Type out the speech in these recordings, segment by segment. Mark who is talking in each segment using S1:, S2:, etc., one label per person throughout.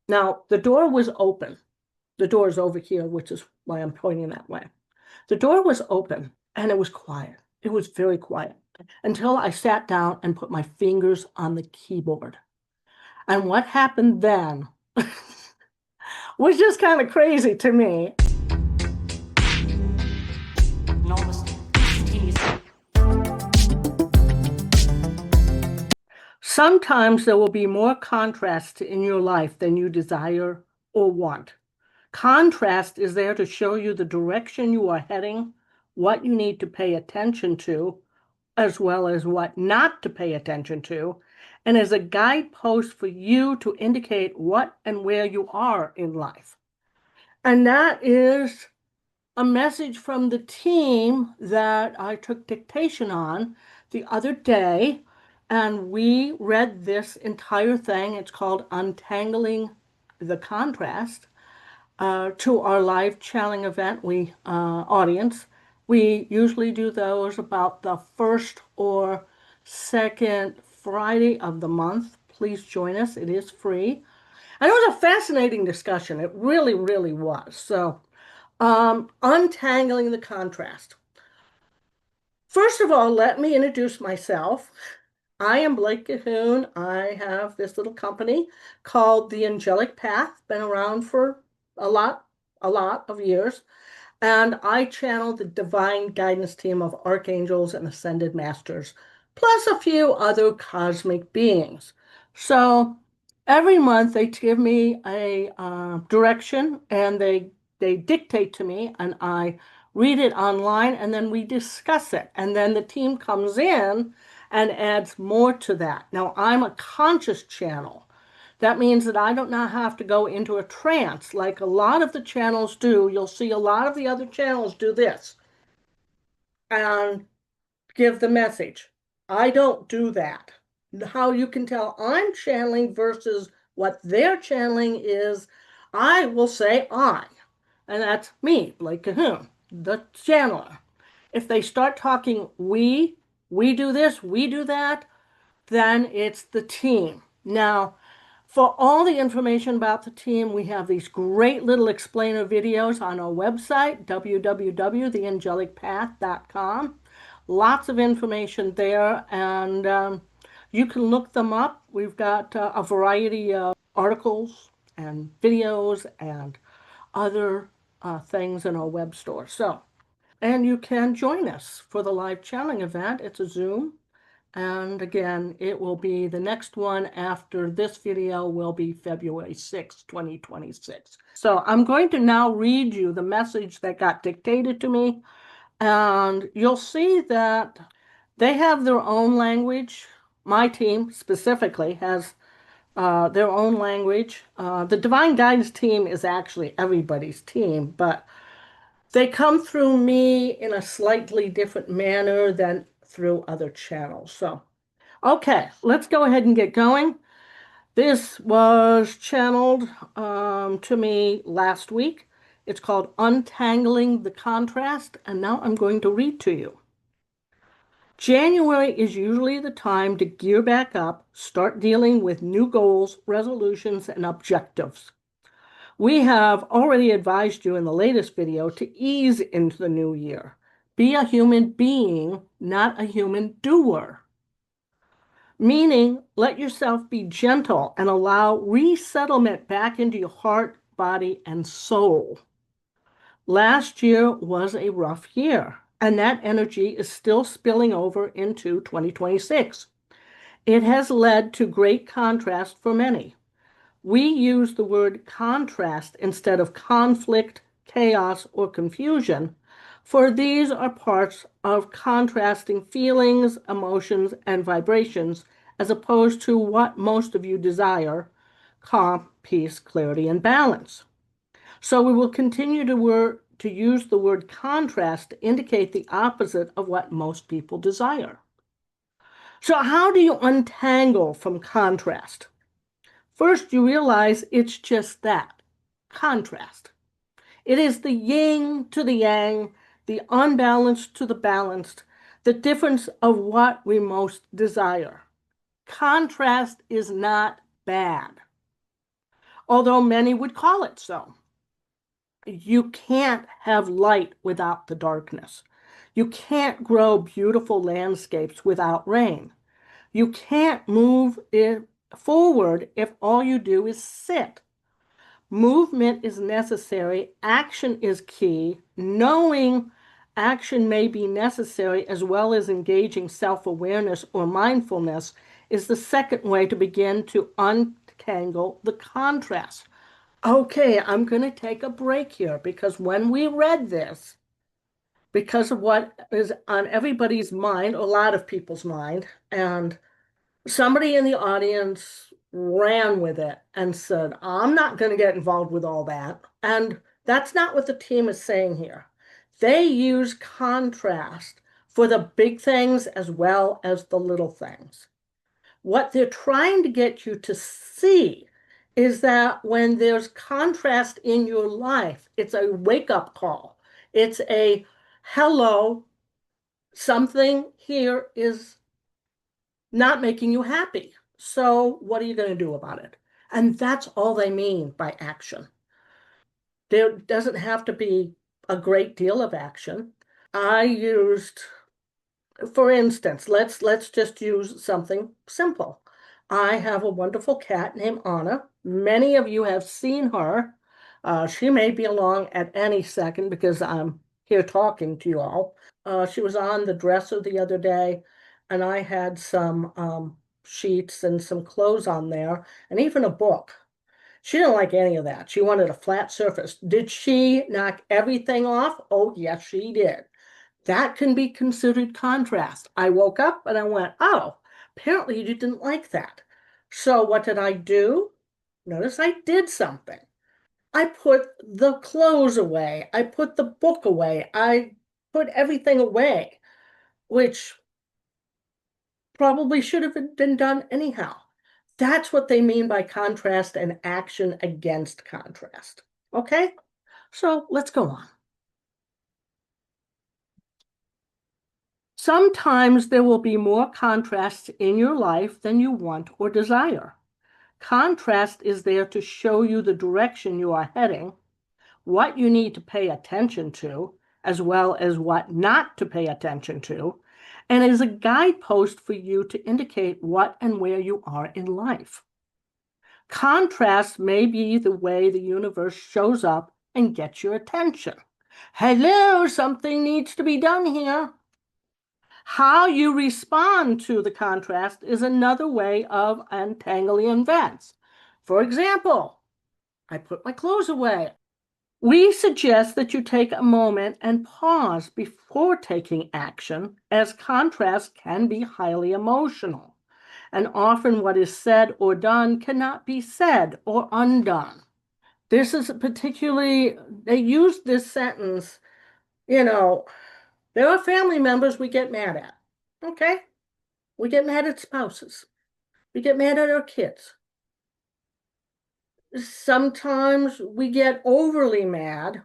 S1: Now, the door was open. The door is over here, which is why I'm pointing that way. The door was open and it was quiet. It was very quiet until I sat down and put my fingers on the keyboard. And what happened then was just kind of crazy to me. Sometimes there will be more contrast in your life than you desire or want. Contrast is there to show you the direction you are heading, what you need to pay attention to, as well as what not to pay attention to, and as a guidepost for you to indicate what and where you are in life. And that is a message from the team that I took dictation on the other day, and we read this entire thing. It's called Untangling the Contrast to our live channeling event audience. We usually do those about the first or second Friday of the month. Please join us. It is free. And it was a fascinating discussion. It really, really was. So, untangling the contrast. First of all, let me introduce myself. I am Blake Cahoon. I have this little company called the Angelic Path, been around for a lot of years. And I channel the divine guidance team of archangels and ascended masters, plus a few other cosmic beings. So every month they give me a direction and they dictate to me, and I read it online, and then we discuss it. And then the team comes in and adds more to that. Now, I'm a conscious channel. That means that I don't now have to go into a trance like a lot of the channels do. You'll see a lot of the other channels do this and give the message. I don't do that. How you can tell I'm channeling versus what they're channeling is I will say I, and that's me, Blake Cahoon, the channeler. If they start talking we do this, we do that, then it's the team. Now, for all the information about the team, we have these great little explainer videos on our website, www.theangelicpath.com. Lots of information there, and you can look them up. We've got a variety of articles and videos and other things in our web store. So, and you can join us for the live channeling event. It's a Zoom. And again, it will be the next one after this video will be February 6, 2026. So I'm going to now read you the message that got dictated to me. And you'll see that they have their own language. My team specifically has their own language. The Divine Guidance team is actually everybody's team, but they come through me in a slightly different manner than through other channels. So, okay, let's go ahead and get going. This was channeled to me last week. It's called Untangling the Contrast, and now I'm going to read to you. January is usually the time to gear back up, start dealing with new goals, resolutions, and objectives. We have already advised you in the latest video to ease into the new year. Be a human being, not a human doer. Meaning, let yourself be gentle and allow resettlement back into your heart, body, and soul. Last year was a rough year, and that energy is still spilling over into 2026. It has led to great contrast for many. We use the word contrast instead of conflict, chaos, or confusion, for these are parts of contrasting feelings, emotions, and vibrations, as opposed to what most of you desire: calm, peace, clarity, and balance. So we will continue to use the word contrast to indicate the opposite of what most people desire. So how do you untangle from contrast? First, you realize it's just that, contrast. It is the yin to the yang, the unbalanced to the balanced, the difference of what we most desire. Contrast is not bad. although many would call it so. You can't have light without the darkness. You can't grow beautiful landscapes without rain. You can't move it forward if all you do is sit. Movement is necessary. Action is key. Knowing action may be necessary as well as engaging self-awareness or mindfulness is the second way to begin to untangle the contrast. Okay, I'm going to take a break here because when we read this, because of what is on everybody's mind, a lot of people's mind, and somebody in the audience ran with it and said, I'm not going to get involved with all that. And that's not what the team is saying here. They use contrast for the big things as well as the little things. What they're trying to get you to see is that when there's contrast in your life, it's a wake-up call. It's a hello, something here is not making you happy. So what are you going to do about it? And that's all they mean by action. There doesn't have to be a great deal of action. I used, for instance, let's just use something simple. I have a wonderful cat named Anna. Many of you have seen her. She may be along at any second because I'm here talking to you all. She was on the dresser the other day, and I had some sheets and some clothes on there, and even a book. She didn't like any of that. She wanted a flat surface. Did she knock everything off? Oh, yes, she did. That can be considered contrast. I woke up and I went, oh, apparently you didn't like that. So what did I do? Notice I did something. I put the clothes away. I put the book away. I put everything away, which probably should have been done anyhow. That's what they mean by contrast and action against contrast. Okay? So let's go on. Sometimes there will be more contrast in your life than you want or desire. Contrast is there to show you the direction you are heading, what you need to pay attention to, as well as what not to pay attention to, and is a guidepost for you to indicate what and where you are in life. Contrast may be the way the universe shows up and gets your attention. Hello, something needs to be done here. How you respond to the contrast is another way of untangling events. For example, I put my clothes away. We suggest that you take a moment and pause before taking action, as contrast can be highly emotional, and often what is said or done cannot be said or undone. This is particularly, they use this sentence, there are family members we get mad at. Okay? We get mad at spouses. We get mad at our kids. Sometimes we get overly mad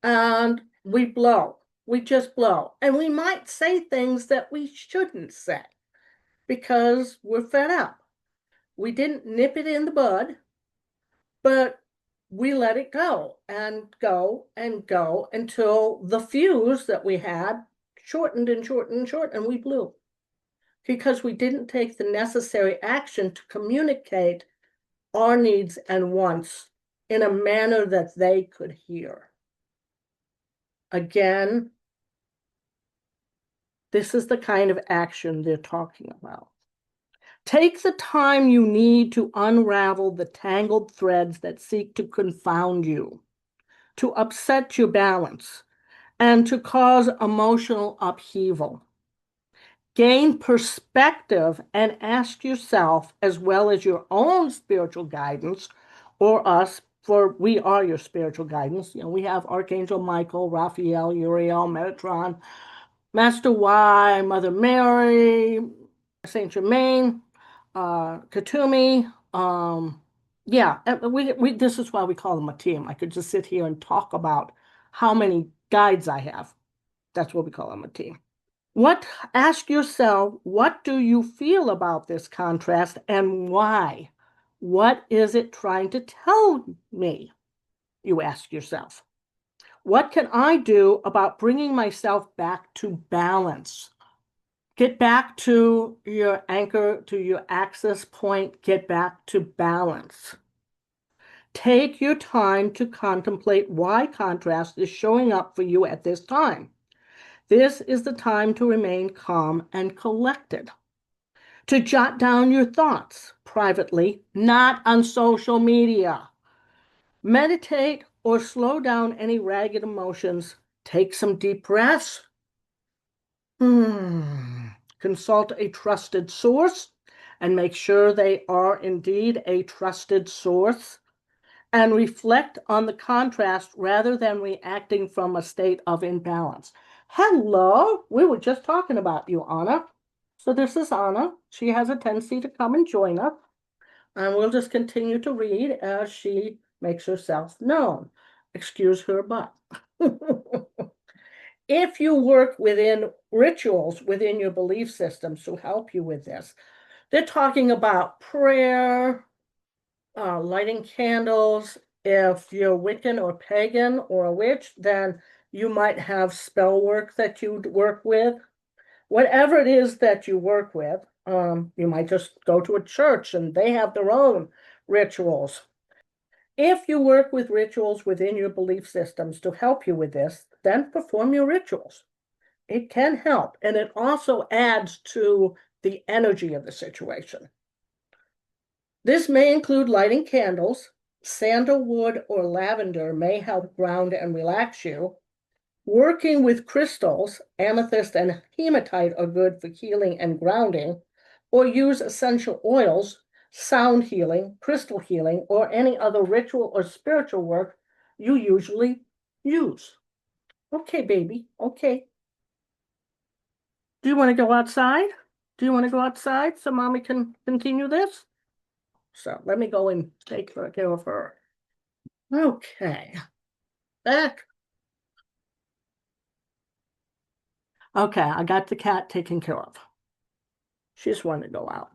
S1: and we blow. We just blow. And we might say things that we shouldn't say because we're fed up. We didn't nip it in the bud, but we let it go and go and go until the fuse that we had shortened and shortened and shortened, and we blew because we didn't take the necessary action to communicate our needs and wants in a manner that they could hear. Again, this is the kind of action they're talking about. Take the time you need to unravel the tangled threads that seek to confound you, to upset your balance, and to cause emotional upheaval. Gain perspective and ask yourself, as well as your own spiritual guidance, or us, for we are your spiritual guidance. We have Archangel Michael, Raphael, Uriel, Metatron, Master Y, Mother Mary, Saint Germain, Katumi. Yeah, this is why we call them a team. I could just sit here and talk about how many guides I have. That's what we call them, a team. Ask yourself, what do you feel about this contrast and why? What is it trying to tell me? You ask yourself. What can I do about bringing myself back to balance? Get back to your anchor, to your access point. Get back to balance. Take your time to contemplate why contrast is showing up for you at this time. This is the time to remain calm and collected. To jot down your thoughts privately, not on social media. Meditate or slow down any ragged emotions. Take some deep breaths. Consult a trusted source and make sure they are indeed a trusted source. And reflect on the contrast rather than reacting from a state of imbalance. Hello, we were just talking about you, Anna. So this is Anna. She has a tendency to come and join us. And we'll just continue to read as she makes herself known. Excuse her butt. If you work within rituals within your belief systems to help you with this, they're talking about prayer, lighting candles. If you're Wiccan or pagan or a witch, then you might have spell work that you work with. Whatever it is that you work with, you might just go to a church and they have their own rituals. If you work with rituals within your belief systems to help you with this, then perform your rituals. It can help, and it also adds to the energy of the situation. This may include lighting candles. Sandalwood or lavender may help ground and relax you. Working with crystals, amethyst and hematite are good for healing and grounding, or use essential oils, sound healing, crystal healing, or any other ritual or spiritual work you usually use. Okay, baby, okay. Do you want to go outside? Do you want to go outside so mommy can continue this? So let me go and take care of her. Okay, back. Okay, I got the cat taken care of. She just wanted to go out.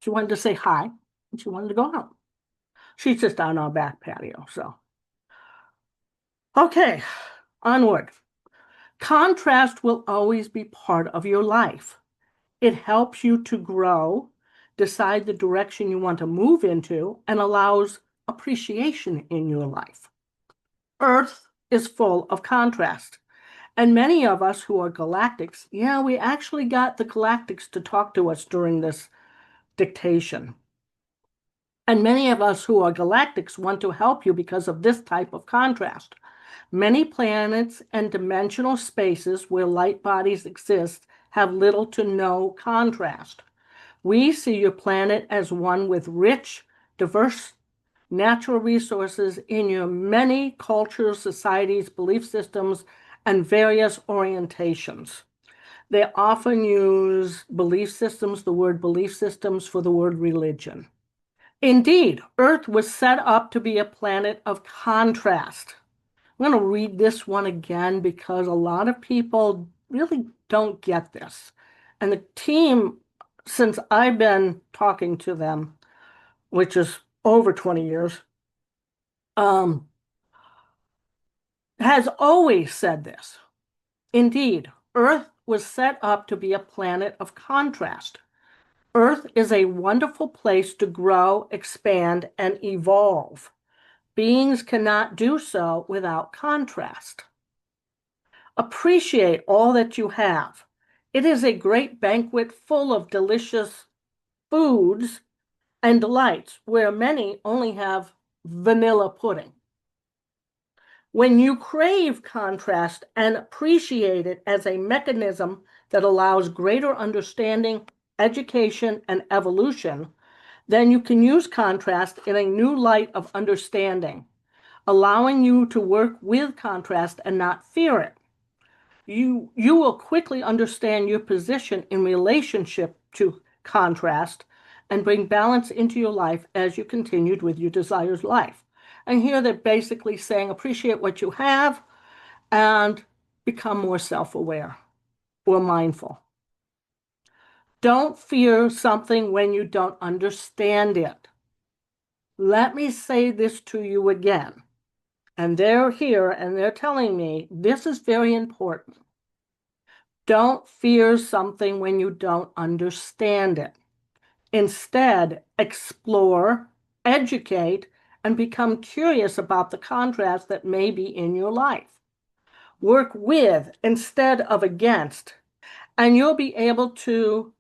S1: She wanted to say hi, and she wanted to go out. She's just on our back patio, so. Okay, onward. Contrast will always be part of your life. It helps you to grow, decide the direction you want to move into, and allows appreciation in your life. Earth is full of contrast. And many of us who are galactics, yeah, we actually got the galactics to talk to us during this dictation. And many of us who are galactics want to help you because of this type of contrast. Many planets and dimensional spaces where light bodies exist have little to no contrast. We see your planet as one with rich, diverse natural resources in your many cultures, societies, belief systems, and various orientations. They often use belief systems, the word belief systems, for the word religion. Indeed, Earth was set up to be a planet of contrast. I'm going to read this one again because a lot of people really don't get this. And the team, since I've been talking to them, which is over 20 years, has always said this. Indeed, Earth was set up to be a planet of contrast. Earth is a wonderful place to grow, expand, and evolve. Beings cannot do so without contrast. Appreciate all that you have. It is a great banquet full of delicious foods and delights, where many only have vanilla pudding. When you crave contrast and appreciate it as a mechanism that allows greater understanding, education, and evolution, then you can use contrast in a new light of understanding, allowing you to work with contrast and not fear it. You will quickly understand your position in relationship to contrast and bring balance into your life as you continued with your desired life. And here they're basically saying appreciate what you have and become more self-aware or mindful. Don't fear something when you don't understand it. Let me say this to you again. And they're here and they're telling me this is very important. Don't fear something when you don't understand it. Instead, explore, educate, and become curious about the contrast that may be in your life. Work with instead of against, and you'll be able to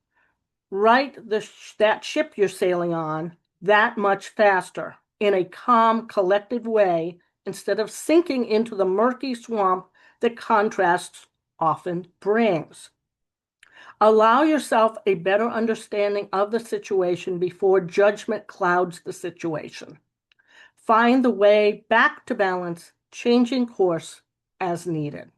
S1: right that ship you're sailing on that much faster in a calm, collected way instead of sinking into the murky swamp that contrasts often brings. Allow yourself a better understanding of the situation before judgment clouds the situation. Find the way back to balance, changing course as needed.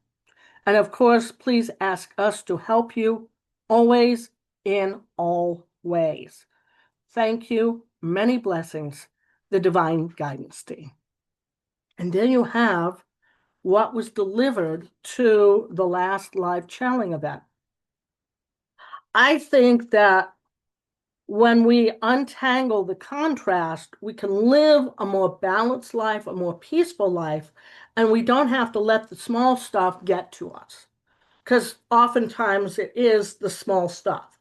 S1: And of course, please ask us to help you always in all ways. Thank you. Many blessings. The Divine Guidance Team. And then you have what was delivered to the last live channeling event. I think that when we untangle the contrast, we can live a more balanced life, a more peaceful life, and we don't have to let the small stuff get to us. Because oftentimes it is the small stuff.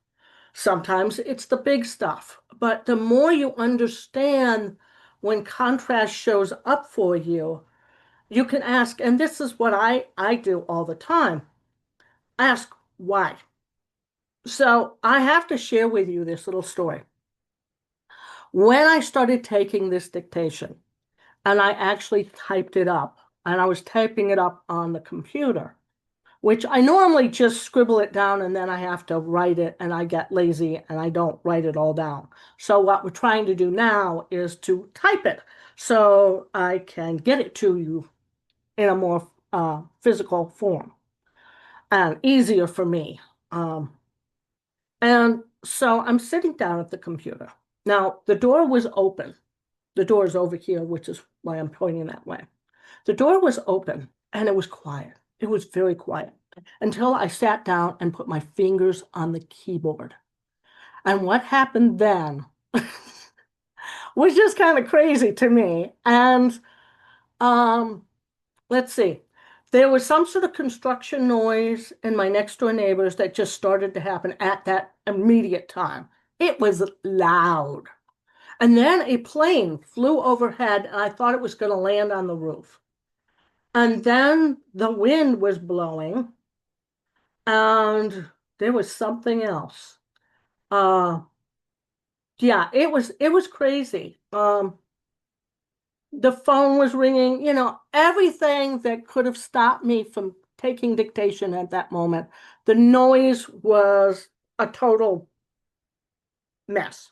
S1: Sometimes it's the big stuff. But the more you understand when contrast shows up for you, you can ask, and this is what I do all the time, ask why. So I have to share with you this little story. When I started taking this dictation, and I actually typed it up, and I was typing it up on the computer, which I normally just scribble it down and then I have to write it, and I get lazy and I don't write it all down. So what we're trying to do now is to type it so I can get it to you in a more physical form and easier for me. And so I'm sitting down at the computer. Now, the door was open. The door is over here, which is why I'm pointing that way. The door was open and it was quiet. It was very quiet until I sat down and put my fingers on the keyboard. And what happened then was just kind of crazy to me. And let's see. There was some sort of construction noise in my next door neighbors that just started to happen at that immediate time. It was loud. And then a plane flew overhead, and I thought it was going to land on the roof. And then the wind was blowing, and there was something else. Uh, yeah, it was crazy. The phone was ringing, everything that could have stopped me from taking dictation at that moment. The noise was a total mess.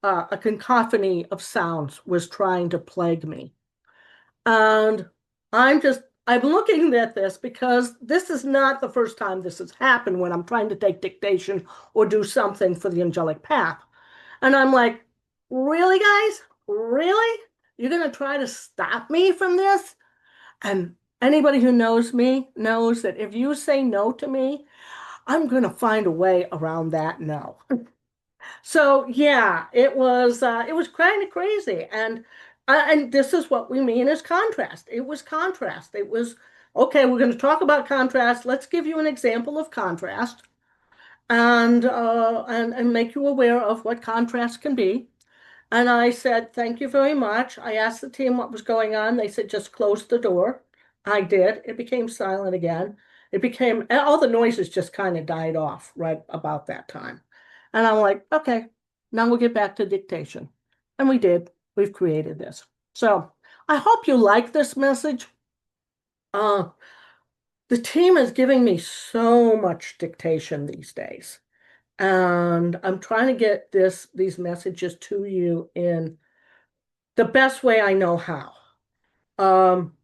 S1: A cacophony of sounds was trying to plague me. And I'm looking at this because this is not the first time this has happened when I'm trying to take dictation or do something for the angelic path. And I'm like, really, guys? Really? You're going to try to stop me from this? And anybody who knows me knows that if you say no to me, I'm going to find a way around that no. So yeah, it was kind of crazy, and this is what we mean as contrast. It was contrast. It was okay. We're going to talk about contrast. Let's give you an example of contrast, and make you aware of what contrast can be. And I said, thank you very much. I asked the team what was going on. They said, just close the door. I did. It became silent again. All the noises just kind of died off right about that time. And I'm like, okay, now we'll get back to dictation. And we did. We've created this. So I hope you like this message. Uh, the team is giving me so much dictation these days. And I'm trying to get these messages to you in the best way I know how.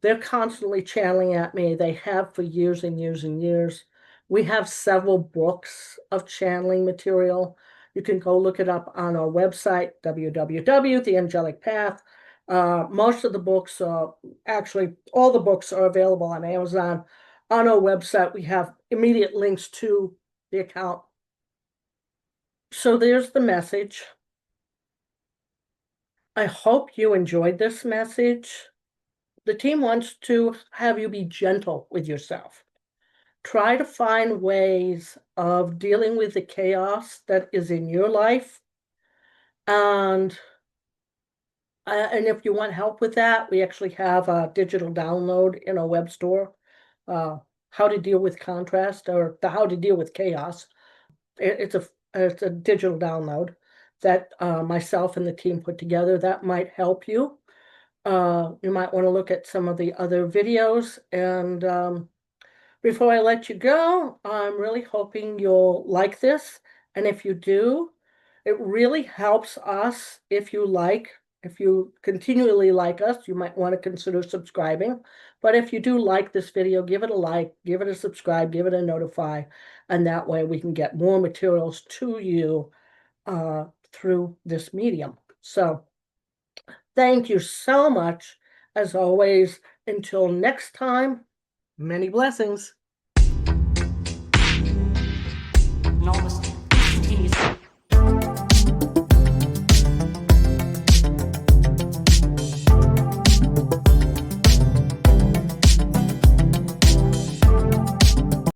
S1: They're constantly channeling at me. They have for years and years and years. We have several books of channeling material. You can go look it up on our website, www, The Angelic Path. Most of the books actually, all the books are available on Amazon. On our website, we have immediate links to the account. So there's the message. I hope you enjoyed this message. The team wants to have you be gentle with yourself. Try to find ways of dealing with the chaos that is in your life. And if you want help with that, we actually have a digital download in our web store, how to deal with contrast, or the how to deal with chaos. It's a digital download that myself and the team put together that might help you. You might want to look at some of the other videos. And before I let you go, I'm really hoping you'll like this. And if you do, it really helps us. If you continually like us, you might want to consider subscribing. But if you do like this video, give it a like, give it a subscribe, give it a notify, and that way we can get more materials to you through this medium. So thank you so much. As always, until next time, many blessings.
S2: Namaste.